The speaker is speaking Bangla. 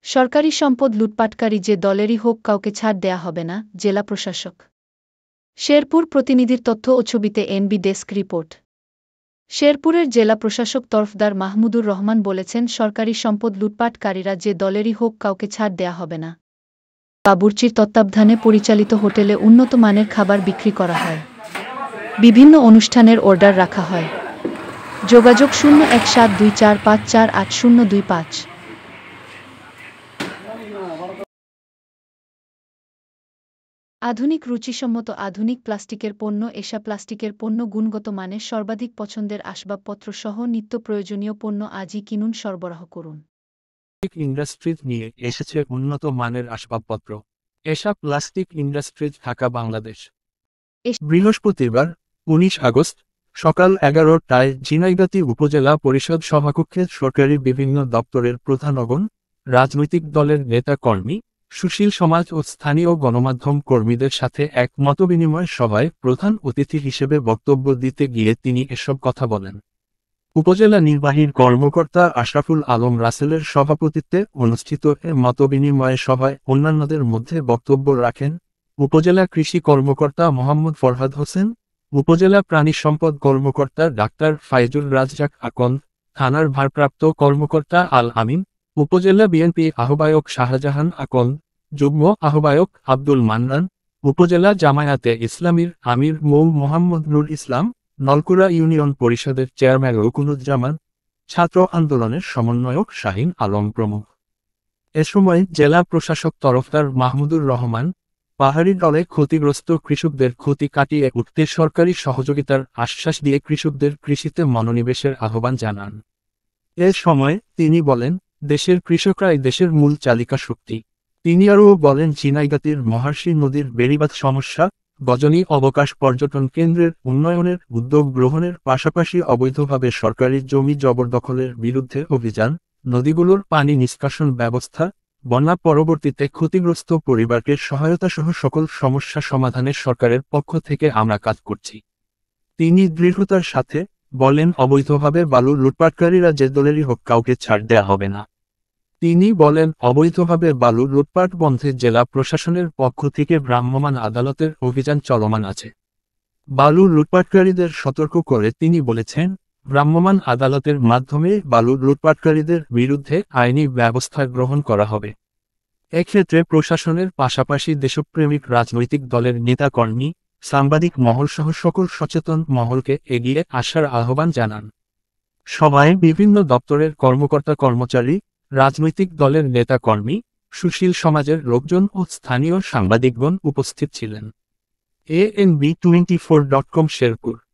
সরকারি সম্পদ লুটপাটকারী যে দলেরই হোক কাউকে ছাড় দেয়া হবে না, জেলা প্রশাসক। শেরপুর প্রতিনিধির তথ্য ও ছবিতে এনবি ডেস্ক রিপোর্ট। শেরপুরের জেলা প্রশাসক তরফদার মাহমুদুর রহমান বলেছেন, সরকারি সম্পদ লুটপাটকারীরা যে দলেরই হোক কাউকে ছাড় দেয়া হবে না। বাবুর্চির তত্ত্বাবধানে পরিচালিত হোটেলে উন্নত মানের খাবার বিক্রি করা হয়। বিভিন্ন অনুষ্ঠানের অর্ডার রাখা হয়। যোগাযোগ 017245480025। আধুনিক রুচিসম্মত আধুনিক প্লাস্টিকের পণ্য। এসা প্লাস্টিকের পণ্য গুণগত মানের, সর্বাধিক পছন্দের আসবাবপত্র সহ নিত্য প্রয়োজনীয় পণ্য আজই কিনুন, সরবরাহ করুন। ইন্ডাস্ট্রিজ নিয়ে এসেছে উন্নত মানের আসবাবপত্র। এসা প্লাস্টিক ইন্ডাস্ট্রিজ, ঢাকা, বাংলাদেশ। বৃহস্পতিবার ১৯ আগস্ট সকাল ১১টায় ঝিনাইগাতী উপজেলা পরিষদ সভাকক্ষে সরকারি বিভিন্ন দপ্তরের প্রধানগণ, রাজনৈতিক দলের নেতা কর্মী, সুশীল সমাজ ও স্থানীয় গণমাধ্যম কর্মীদের সাথে এক মতবিনিময় সভায় প্রধান অতিথি হিসেবে বক্তব্য দিতে গিয়ে তিনি এসব কথা বলেন। উপজেলা নির্বাহী কর্মকর্তা আশরাফুল আলম রাসেলের সভাপতিত্বে অনুষ্ঠিত এ মতবিনিময় সভায় অন্যান্যদের মধ্যে বক্তব্য রাখেন উপজেলা কৃষি কর্মকর্তা মোহাম্মদ ফরহাদ হোসেন, উপজেলা প্রাণী সম্পদ কর্মকর্তা ডাক্তার ফাইজুল রাজ্জাক আকন্দ, থানার ভারপ্রাপ্ত কর্মকর্তা আল আমিন, উপজেলা বিএনপি আহ্বায়ক শাহজাহান আকন্দ, যুগ্ম আহ্বায়ক আব্দুল মান্নান, উপজেলা জামায়াতে ইসলামীর আমির মৌ মোহাম্মদ নুর ইসলাম, নলকুড়া ইউনিয়ন পরিষদের চেয়ারম্যান রুকুনুজ্জামান, ছাত্র আন্দোলনের সমন্বয়ক শাহিন আলম প্রমুখ। এ সময় জেলা প্রশাসক তরফদার মাহমুদুর রহমান পাহাড়ি দলে ক্ষতিগ্রস্ত কৃষকদের ক্ষতি কাটিয়ে উঠতে সরকারি সহযোগিতার আশ্বাস দিয়ে কৃষকদের কৃষিতে মনোনিবেশের আহ্বান জানান। এ সময় তিনি বলেন, দেশের কৃষকরাই দেশের মূল চালিকা শক্তি। তিনি আরও বলেন, ঝিনাইগাতীর মহার্ষি নদীর বেড়িবাঁধ সমস্যা, গজনী অবকাশ পর্যটন কেন্দ্রের উন্নয়নের উদ্যোগ গ্রহণের পাশাপাশি অবৈধভাবে সরকারি জমি জবরদখলের বিরুদ্ধে অভিযান, নদীগুলোর পানি নিষ্কাশন ব্যবস্থা, বন্যা পরবর্তীতে ক্ষতিগ্রস্ত পরিবারকে সহায়তাসহ সকল সমস্যা সমাধানে সরকারের পক্ষ থেকে আমরা কাজ করছি। তিনি দৃঢ়তার সাথে বলেন, অবৈধভাবে বালু লুটপাটকারীরা যে দলেরই হোক কাউকে ছাড় দেয়া হবে না। তিনি বলেন, অবৈধভাবে বালু লুটপাট বন্ধে জেলা প্রশাসনের পক্ষ থেকে ভ্রাম্যমাণ আদালতের অভিযান চলমান আছে। বালু লুটপাটকারীদের সতর্ক করে তিনি বলেছেন, ভ্রাম্যমাণ আদালতের মাধ্যমে বালু লুটপাটকারীদের বিরুদ্ধে আইনি ব্যবস্থা গ্রহণ করা হবে। এক্ষেত্রে প্রশাসনের পাশাপাশি দেশপ্রেমিক রাজনৈতিক দলের নেতাকর্মী, সাংবাদিক মহলসহ সকল সচেতন মহলকে এগিয়ে আসার আহ্বান জানান। সভায় বিভিন্ন দপ্তরের কর্মকর্তা কর্মচারী, রাজনৈতিক দলের নেতাকর্মী, সুশীল সমাজের লোকজন ও স্থানীয় সাংবাদিকগণ উপস্থিত ছিলেন। ANB24.com শেরপুর।